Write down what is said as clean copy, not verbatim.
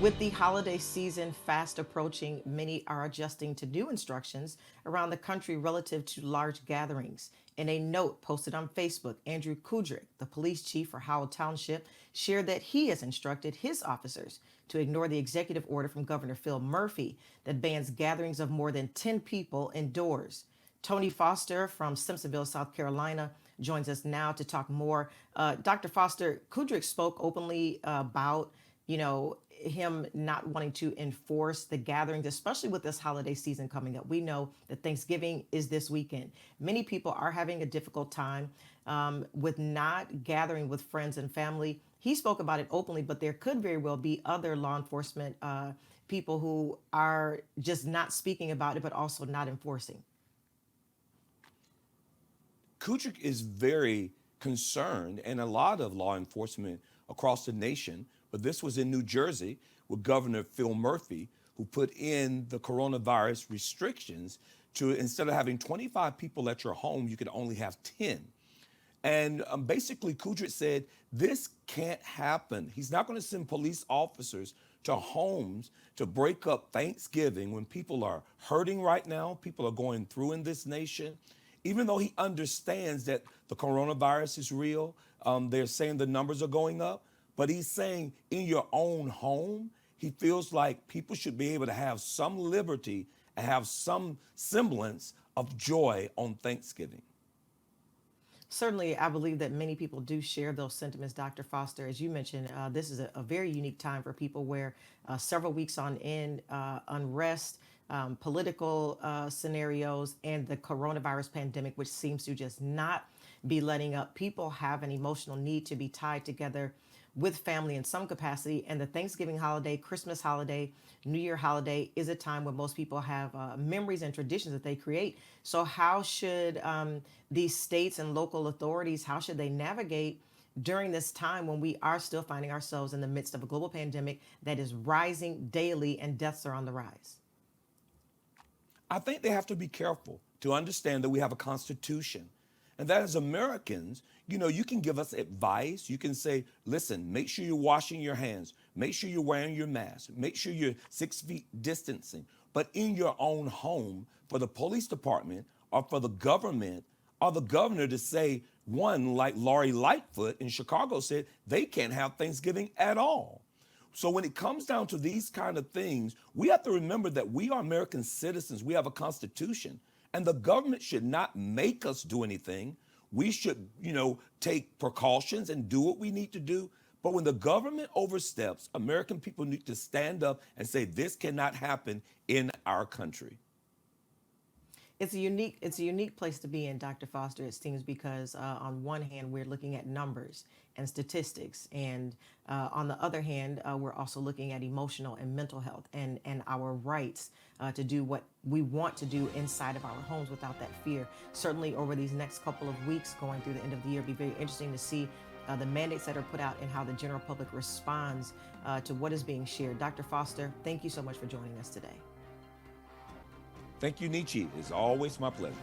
With the holiday season fast approaching, many are adjusting to new instructions around the country relative to large gatherings. In a note posted on Facebook, Andrew Kudrick, the police chief for Howell Township, shared that he has instructed his officers to ignore the executive order from Governor Phil Murphy that bans gatherings of more than 10 people indoors. Tony Foster from Simpsonville, South Carolina, joins us now to talk more. Dr. Foster, Kudrick spoke openly about, him not wanting to enforce the gatherings, especially with this holiday season coming up. We know that Thanksgiving is this weekend. Many people are having a difficult time with not gathering with friends and family. He spoke about it openly, but there could very well be other law enforcement people who are just not speaking about it, but also not enforcing. Kudrick is very concerned, and a lot of law enforcement across the nation, but this was in New Jersey with Governor Phil Murphy, who put in the coronavirus restrictions to, instead of having 25 people at your home, you could only have 10. And basically, Kudrick said, this can't happen. He's not going to send police officers to homes to break up Thanksgiving when people are hurting right now, people are going through in this nation. Even though he understands that the coronavirus is real, they're saying the numbers are going up, but he's saying in your own home, he feels like people should be able to have some liberty and have some semblance of joy on Thanksgiving. Certainly, I believe that many people do share those sentiments, Dr. Foster. As you mentioned, this is a very unique time for people where several weeks on end, unrest, political scenarios, and the coronavirus pandemic, which seems to just not be letting up. People have an emotional need to be tied together with family in some capacity. And the Thanksgiving holiday, Christmas holiday, New Year holiday is a time when most people have memories and traditions that they create. So how should these states and local authorities, how should they navigate during this time when we are still finding ourselves in the midst of a global pandemic that is rising daily and deaths are on the rise? I think they have to be careful to understand that we have a constitution and that as Americans, you can give us advice. You can say, listen, make sure you're washing your hands. Make sure you're wearing your mask. Make sure you're 6 feet distancing. But in your own home, for the police department or for the government or the governor to say, one, like Lori Lightfoot in Chicago said, they can't have Thanksgiving at all. So when it comes down to these kind of things, we have to remember that we are American citizens. We have a constitution, and the government should not make us do anything. We should, take precautions and do what we need to do. But when the government oversteps, American people need to stand up and say, this cannot happen in our country. It's a unique place to be in, Dr. Foster, it seems, because on one hand, we're looking at numbers and statistics. And on the other hand, we're also looking at emotional and mental health and our rights to do what we want to do inside of our homes without that fear. Certainly over these next couple of weeks going through the end of the year, it'll be very interesting to see the mandates that are put out and how the general public responds to what is being shared. Dr. Foster, thank you so much for joining us today. Thank you, Nietzsche. It's always my pleasure.